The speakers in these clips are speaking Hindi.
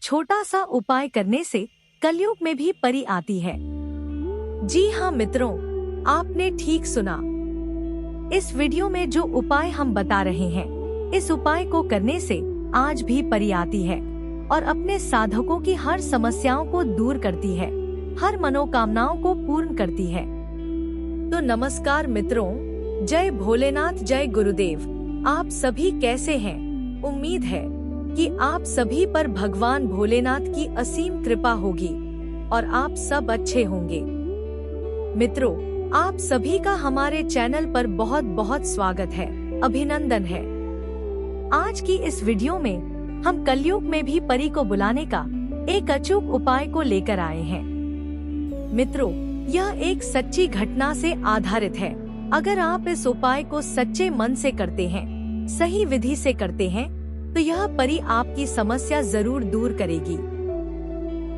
छोटा सा उपाय करने से कलयुग में भी परी आती है। जी हाँ मित्रों, आपने ठीक सुना। इस वीडियो में जो उपाय हम बता रहे हैं, इस उपाय को करने से आज भी परी आती है और अपने साधकों की हर समस्याओं को दूर करती है, हर मनोकामनाओं को पूर्ण करती है। तो नमस्कार मित्रों, जय भोलेनाथ, जय गुरुदेव। आप सभी कैसे हैं? उम्मीद है कि आप सभी पर भगवान भोलेनाथ की असीम कृपा होगी और आप सब अच्छे होंगे। मित्रों, आप सभी का हमारे चैनल पर बहुत बहुत स्वागत है, अभिनंदन है। आज की इस वीडियो में हम कलयुग में भी परी को बुलाने का एक अचूक उपाय को लेकर आए हैं। मित्रों, यह एक सच्ची घटना से आधारित है। अगर आप इस उपाय को सच्चे मन से करते हैं, सही विधि से करते हैं, तो यह परी आपकी समस्या जरूर दूर करेगी।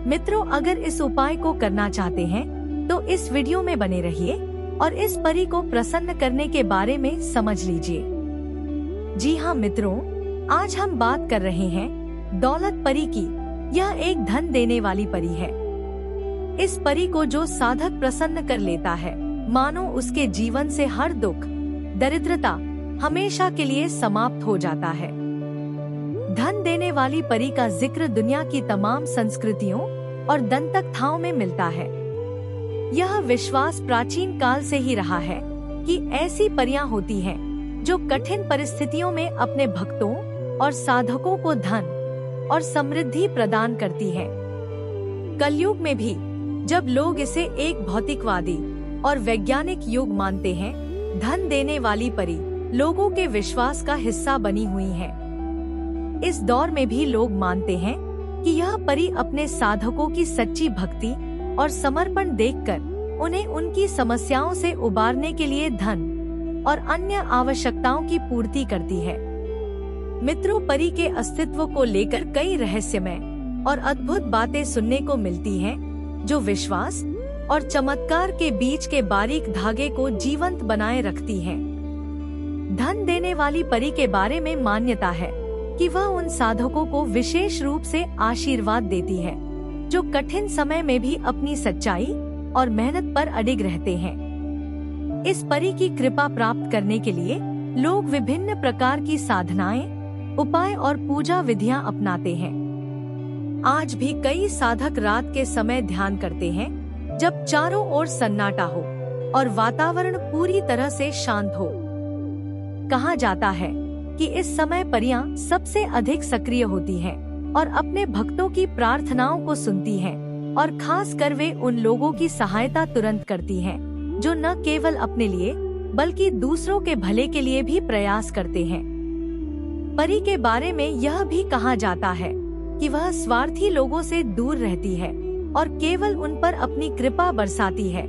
मित्रों, अगर इस उपाय को करना चाहते हैं तो इस वीडियो में बने रहिए और इस परी को प्रसन्न करने के बारे में समझ लीजिए। जी हाँ मित्रों, आज हम बात कर रहे हैं दौलत परी की। यह एक धन देने वाली परी है। इस परी को जो साधक प्रसन्न कर लेता है, मानो उसके जीवन से हर दुख, दरिद्रता हमेशा के लिए समाप्त हो जाता है। धन देने वाली परी का जिक्र दुनिया की तमाम संस्कृतियों और दंतकथाओं में मिलता है। यह विश्वास प्राचीन काल से ही रहा है कि ऐसी परियां होती हैं जो कठिन परिस्थितियों में अपने भक्तों और साधकों को धन और समृद्धि प्रदान करती हैं। कलयुग में भी जब लोग इसे एक भौतिकवादी और वैज्ञानिक युग मानते हैं, धन देने वाली परी लोगों के विश्वास का हिस्सा बनी हुई है। इस दौर में भी लोग मानते हैं कि यह परी अपने साधकों की सच्ची भक्ति और समर्पण देखकर उन्हें उनकी समस्याओं से उबारने के लिए धन और अन्य आवश्यकताओं की पूर्ति करती है। मित्रों, परी के अस्तित्व को लेकर कई रहस्यमय और अद्भुत बातें सुनने को मिलती हैं, जो विश्वास और चमत्कार के बीच के बारीक धागे को जीवंत बनाए रखती हैं। धन देने वाली परी के बारे में मान्यता है कि वह उन साधकों को विशेष रूप से आशीर्वाद देती है जो कठिन समय में भी अपनी सच्चाई और मेहनत पर अडिग रहते हैं। इस परी की कृपा प्राप्त करने के लिए लोग विभिन्न प्रकार की साधनाएं, उपाय और पूजा विधियां अपनाते हैं। आज भी कई साधक रात के समय ध्यान करते हैं, जब चारों ओर सन्नाटा हो और वातावरण पूरी तरह से शांत हो। कहा जाता है कि इस समय परियां सबसे अधिक सक्रिय होती हैं और अपने भक्तों की प्रार्थनाओं को सुनती हैं, और खास कर वे उन लोगों की सहायता तुरंत करती हैं जो न केवल अपने लिए बल्कि दूसरों के भले के लिए भी प्रयास करते हैं। परी के बारे में यह भी कहा जाता है कि वह स्वार्थी लोगों से दूर रहती है और केवल उन पर अपनी कृपा बरसाती है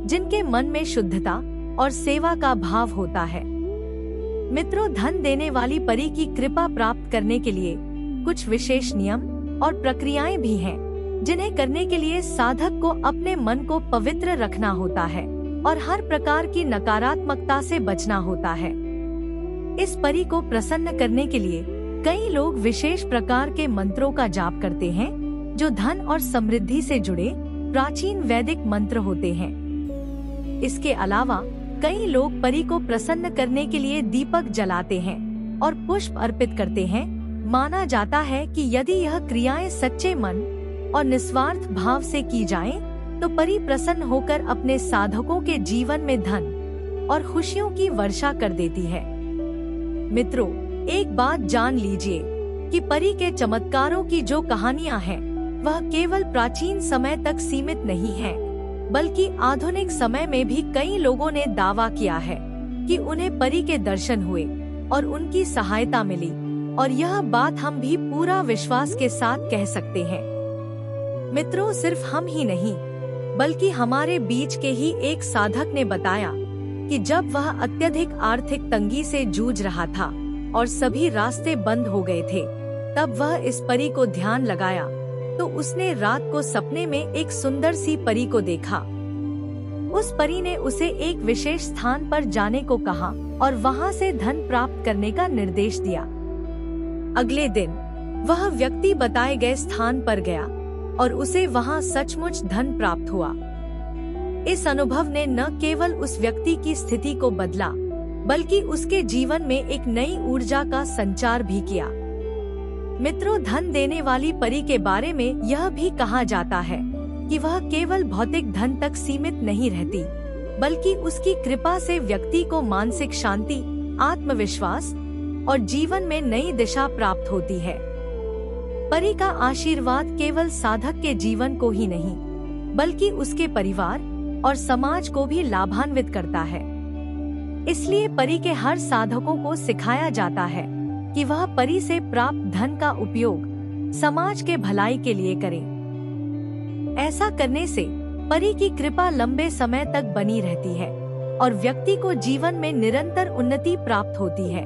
जिनके मन में शुद्धता और सेवा का भाव होता है। मित्रों, धन देने वाली परी की कृपा प्राप्त करने के लिए कुछ विशेष नियम और प्रक्रियाएं भी हैं, जिन्हें करने के लिए साधक को अपने मन को पवित्र रखना होता है और हर प्रकार की नकारात्मकता से बचना होता है। इस परी को प्रसन्न करने के लिए कई लोग विशेष प्रकार के मंत्रों का जाप करते हैं, जो धन और समृद्धि से जुड़े प्राचीन वैदिक मंत्र होते हैं। इसके अलावा कई लोग परी को प्रसन्न करने के लिए दीपक जलाते हैं और पुष्प अर्पित करते हैं। माना जाता है कि यदि यह क्रियाएं सच्चे मन और निस्वार्थ भाव से की जाएं, तो परी प्रसन्न होकर अपने साधकों के जीवन में धन और खुशियों की वर्षा कर देती है। मित्रों, एक बात जान लीजिए कि परी के चमत्कारों की जो कहानियां हैं, वह केवल प्राचीन समय तक सीमित नहीं है, बल्कि आधुनिक समय में भी कई लोगों ने दावा किया है कि उन्हें परी के दर्शन हुए और उनकी सहायता मिली, और यह बात हम भी पूरा विश्वास के साथ कह सकते हैं। मित्रों, सिर्फ हम ही नहीं, बल्कि हमारे बीच के ही एक साधक ने बताया कि जब वह अत्यधिक आर्थिक तंगी से जूझ रहा था और सभी रास्ते बंद हो गए थे, तब वह इस परी को ध्यान लगाया तो उसने रात को सपने में एक सुंदर सी परी को देखा। उस परी ने उसे एक विशेष स्थान पर जाने को कहा और वहां से धन प्राप्त करने का निर्देश दिया। अगले दिन वह व्यक्ति बताए गए स्थान पर गया और उसे वहां सचमुच धन प्राप्त हुआ। इस अनुभव ने न केवल उस व्यक्ति की स्थिति को बदला, बल्कि उसके जीवन में एक नई ऊर्जा का संचार भी किया। मित्रों, धन देने वाली परी के बारे में यह भी कहा जाता है कि वह केवल भौतिक धन तक सीमित नहीं रहती, बल्कि उसकी कृपा से व्यक्ति को मानसिक शांति, आत्मविश्वास और जीवन में नई दिशा प्राप्त होती है। परी का आशीर्वाद केवल साधक के जीवन को ही नहीं, बल्कि उसके परिवार और समाज को भी लाभान्वित करता है। इसलिए परी के हर साधकों को सिखाया जाता है कि वह परी से प्राप्त धन का उपयोग समाज के भलाई के लिए करें। ऐसा करने से परी की कृपा लंबे समय तक बनी रहती है और व्यक्ति को जीवन में निरंतर उन्नति प्राप्त होती है।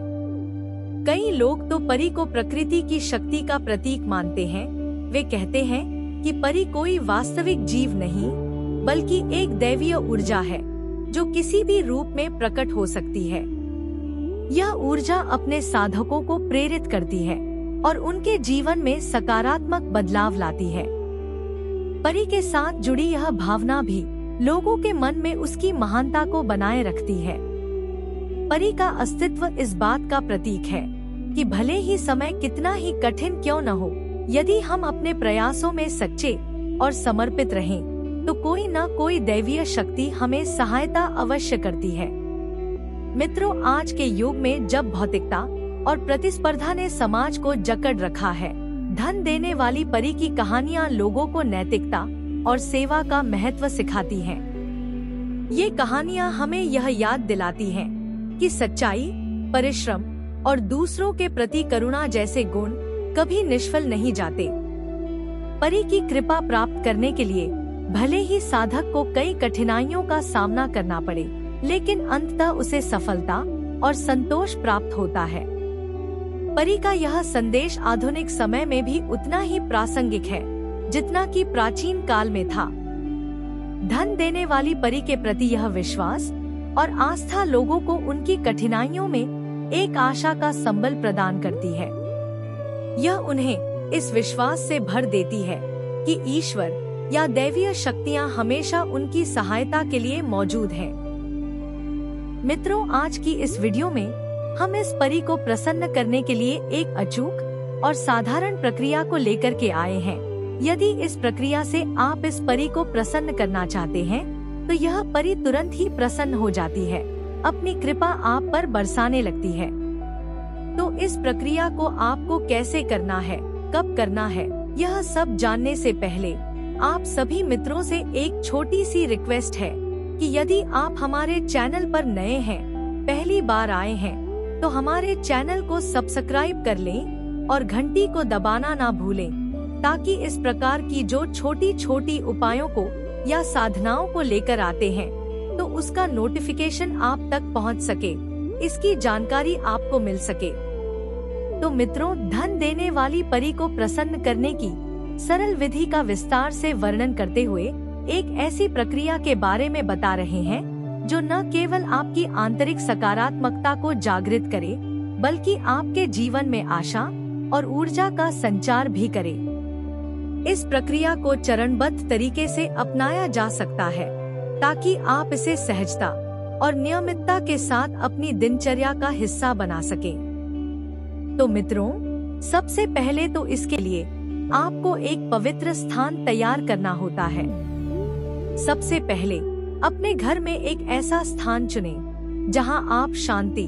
कई लोग तो परी को प्रकृति की शक्ति का प्रतीक मानते हैं। वे कहते हैं कि परी कोई वास्तविक जीव नहीं, बल्कि एक दैवीय ऊर्जा है जो किसी भी रूप में प्रकट हो सकती है। यह ऊर्जा अपने साधकों को प्रेरित करती है और उनके जीवन में सकारात्मक बदलाव लाती है। परी के साथ जुड़ी यह भावना भी लोगों के मन में उसकी महानता को बनाए रखती है। परी का अस्तित्व इस बात का प्रतीक है कि भले ही समय कितना ही कठिन क्यों न हो, यदि हम अपने प्रयासों में सच्चे और समर्पित रहें, तो कोई न कोई दैवीय शक्ति हमें सहायता अवश्य करती है। मित्रों, आज के युग में जब भौतिकता और प्रतिस्पर्धा ने समाज को जकड़ रखा है, धन देने वाली परी की कहानियाँ लोगों को नैतिकता और सेवा का महत्व सिखाती हैं। ये कहानियाँ हमें यह याद दिलाती हैं कि सच्चाई, परिश्रम और दूसरों के प्रति करुणा जैसे गुण कभी निष्फल नहीं जाते। परी की कृपा प्राप्त करने के लिए भले ही साधक को कई कठिनाइयों का सामना करना पड़े, लेकिन अंततः उसे सफलता और संतोष प्राप्त होता है। परी का यह संदेश आधुनिक समय में भी उतना ही प्रासंगिक है जितना कि प्राचीन काल में था। धन देने वाली परी के प्रति यह विश्वास और आस्था लोगों को उनकी कठिनाइयों में एक आशा का संबल प्रदान करती है। यह उन्हें इस विश्वास से भर देती है कि ईश्वर या दैवीय शक्तियां हमेशा उनकी सहायता के लिए मौजूद हैं। मित्रों, आज की इस वीडियो में हम इस परी को प्रसन्न करने के लिए एक अचूक और साधारण प्रक्रिया को लेकर के आए हैं। यदि इस प्रक्रिया से आप इस परी को प्रसन्न करना चाहते हैं, तो यह परी तुरंत ही प्रसन्न हो जाती है, अपनी कृपा आप पर बरसाने लगती है। तो इस प्रक्रिया को आपको कैसे करना है, कब करना है, यह सब जानने से पहले आप सभी मित्रों से एक छोटी सी रिक्वेस्ट है कि यदि आप हमारे चैनल पर नए हैं, पहली बार आए हैं, तो हमारे चैनल को सब्सक्राइब कर लें और घंटी को दबाना ना भूलें, ताकि इस प्रकार की जो छोटी छोटी उपायों को या साधनाओं को लेकर आते हैं, तो उसका नोटिफिकेशन आप तक पहुंच सके, इसकी जानकारी आपको मिल सके। तो मित्रों, धन देने वाली परी को प्रसन्न करने की सरल विधि का विस्तार से वर्णन करते हुए एक ऐसी प्रक्रिया के बारे में बता रहे हैं जो न केवल आपकी आंतरिक सकारात्मकता को जागृत करे, बल्कि आपके जीवन में आशा और ऊर्जा का संचार भी करे। इस प्रक्रिया को चरणबद्ध तरीके से अपनाया जा सकता है ताकि आप इसे सहजता और नियमितता के साथ अपनी दिनचर्या का हिस्सा बना सकें। तो मित्रों, सबसे पहले तो इसके लिए आपको एक पवित्र स्थान तैयार करना होता है। सबसे पहले अपने घर में एक ऐसा स्थान चुनें जहां आप शांति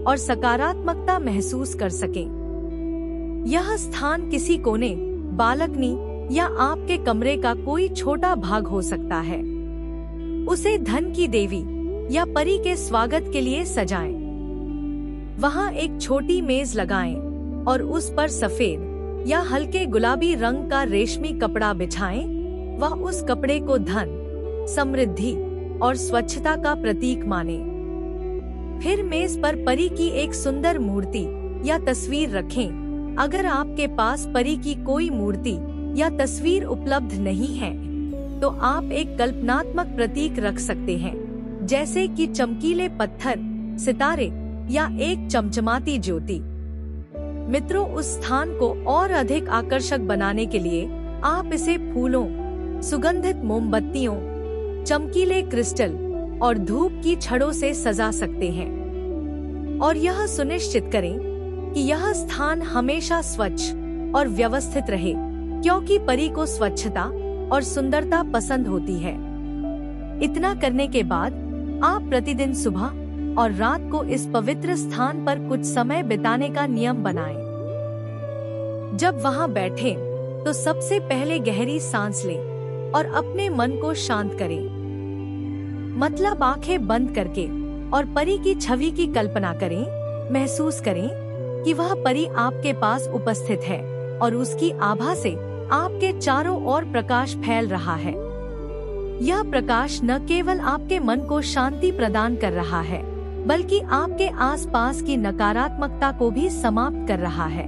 और सकारात्मकता महसूस कर सकें। यह स्थान किसी कोने, बालकनी या आपके कमरे का कोई छोटा भाग हो सकता है। उसे धन की देवी या परी के स्वागत के लिए सजाएं। वहां एक छोटी मेज लगाएं और उस पर सफेद या हल्के गुलाबी रंग का रेशमी कपड़ा बिछाएं। वह उस कपड़े को धन, समृद्धि और स्वच्छता का प्रतीक माने। फिर मेज पर परी की एक सुंदर मूर्ति या तस्वीर रखें। अगर आपके पास परी की कोई मूर्ति या तस्वीर उपलब्ध नहीं है, तो आप एक कल्पनात्मक प्रतीक रख सकते हैं, जैसे कि चमकीले पत्थर, सितारे या एक चमचमाती ज्योति। मित्रों, उस स्थान को और अधिक आकर्षक बनाने के लिए आप इसे फूलों, सुगंधित मोमबत्तियों, चमकीले क्रिस्टल और धूप की छड़ों से सजा सकते हैं। और यह सुनिश्चित करें कि यह स्थान हमेशा स्वच्छ और व्यवस्थित रहे, क्योंकि परी को स्वच्छता और सुंदरता पसंद होती है। इतना करने के बाद आप प्रतिदिन सुबह और रात को इस पवित्र स्थान पर कुछ समय बिताने का नियम बनाएं। जब वहां बैठें, तो सबसे पहले गहरी सांस लें और अपने मन को शांत करें। मतलब आंखें बंद करके और परी की छवि की कल्पना करें। महसूस करें कि वह परी आपके पास उपस्थित है और उसकी आभा से आपके चारों ओर प्रकाश फैल रहा है। यह प्रकाश न केवल आपके मन को शांति प्रदान कर रहा है, बल्कि आपके आसपास की नकारात्मकता को भी समाप्त कर रहा है।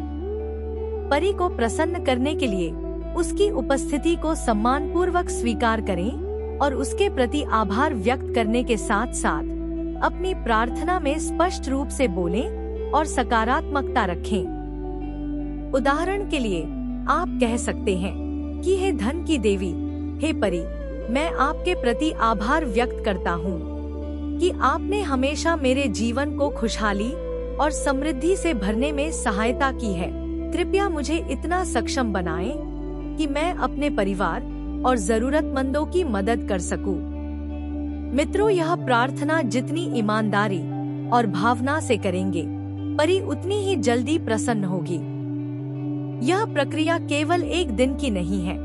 परी को प्रसन्न करने के लिए उसकी उपस्थिति को सम्मानपूर्वक स्वीकार करें और उसके प्रति आभार व्यक्त करने के साथ साथ अपनी प्रार्थना में स्पष्ट रूप से बोलें और सकारात्मकता रखें। उदाहरण के लिए आप कह सकते हैं कि हे धन की देवी, हे परी, मैं आपके प्रति आभार व्यक्त करता हूँ कि आपने हमेशा मेरे जीवन को खुशहाली और समृद्धि से भरने में सहायता की है। कृपया मुझे इतना सक्षम बनाएं कि मैं अपने परिवार और जरूरतमंदों की मदद कर सकूं। मित्रों, यह प्रार्थना जितनी ईमानदारी और भावना से करेंगे, परी उतनी ही जल्दी प्रसन्न होगी। यह प्रक्रिया केवल एक दिन की नहीं है,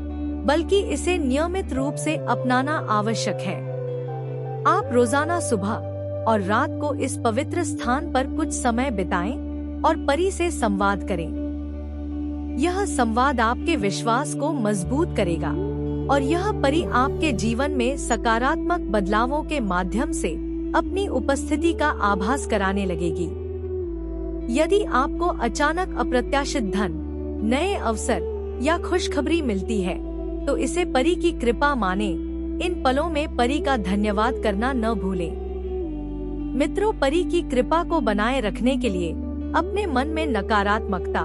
बल्कि इसे नियमित रूप से अपनाना आवश्यक है। आप रोजाना सुबह और रात को इस पवित्र स्थान पर कुछ समय बिताएं और परी से संवाद करें। यह संवाद आपके विश्वास को मजबूत करेगा और यह परी आपके जीवन में सकारात्मक बदलावों के माध्यम से अपनी उपस्थिति का आभास कराने लगेगी। यदि आपको अचानक अप्रत्याशित धन, नए अवसर या खुशखबरी मिलती है, तो इसे परी की कृपा माने। इन पलों में परी का धन्यवाद करना न भूलें। मित्रों, परी की कृपा को बनाए रखने के लिए अपने मन में नकारात्मकता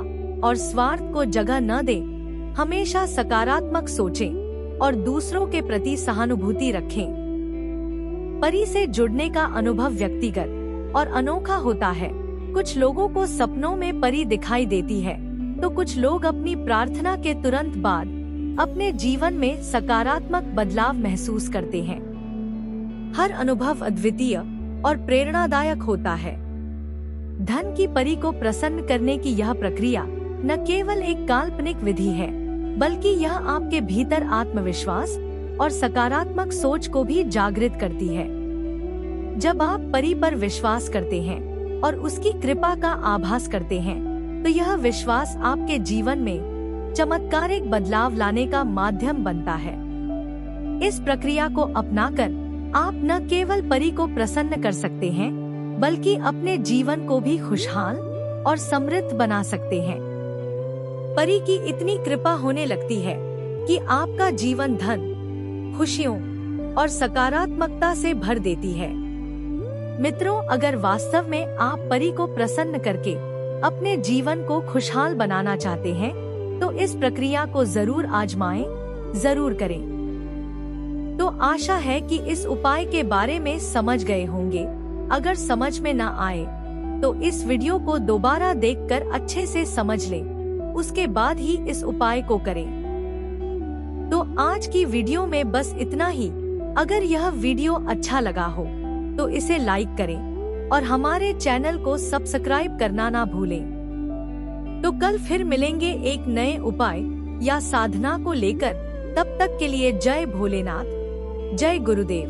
और स्वार्थ को जगह न दें। हमेशा सकारात्मक सोचें और दूसरों के प्रति सहानुभूति रखें। परी से जुड़ने का अनुभव व्यक्तिगत और अनोखा होता है। कुछ लोगों को सपनों में परी दिखाई देती है, तो कुछ लोग अपनी प्रार्थना के तुरंत बाद अपने जीवन में सकारात्मक बदलाव महसूस करते हैं। हर अनुभव अद्वितीय और प्रेरणादायक होता है। धन की परी को प्रसन्न करने की यह प्रक्रिया न केवल एक काल्पनिक विधि है, बल्कि यह आपके भीतर आत्मविश्वास और सकारात्मक सोच को भी जागृत करती है। जब आप परी पर विश्वास करते हैं और उसकी कृपा का आभास करते हैं, तो यह विश्वास आपके जीवन में चमत्कारिक बदलाव लाने का माध्यम बनता है। इस प्रक्रिया को अपनाकर आप न केवल परी को प्रसन्न कर सकते हैं, बल्कि अपने जीवन को भी खुशहाल और समृद्ध बना सकते हैं। परी की इतनी कृपा होने लगती है कि आपका जीवन धन, खुशियों और सकारात्मकता से भर देती है। मित्रों, अगर वास्तव में आप परी को प्रसन्न करके अपने जीवन को खुशहाल बनाना चाहते हैं, तो इस प्रक्रिया को जरूर आजमाएं, जरूर करें। तो आशा है कि इस उपाय के बारे में समझ गए होंगे। अगर समझ में न आए, तो इस वीडियो को दोबारा देखकर अच्छे से समझ लें। उसके बाद ही इस उपाय को करें। तो आज की वीडियो में बस इतना ही। अगर यह वीडियो अच्छा लगा हो, तो इसे लाइक करें और हमारे चैनल को सब्सक्राइब करना ना भूलें। तो कल फिर मिलेंगे एक नए उपाय या साधना को लेकर। तब तक के लिए जय भोलेनाथ, जय गुरुदेव।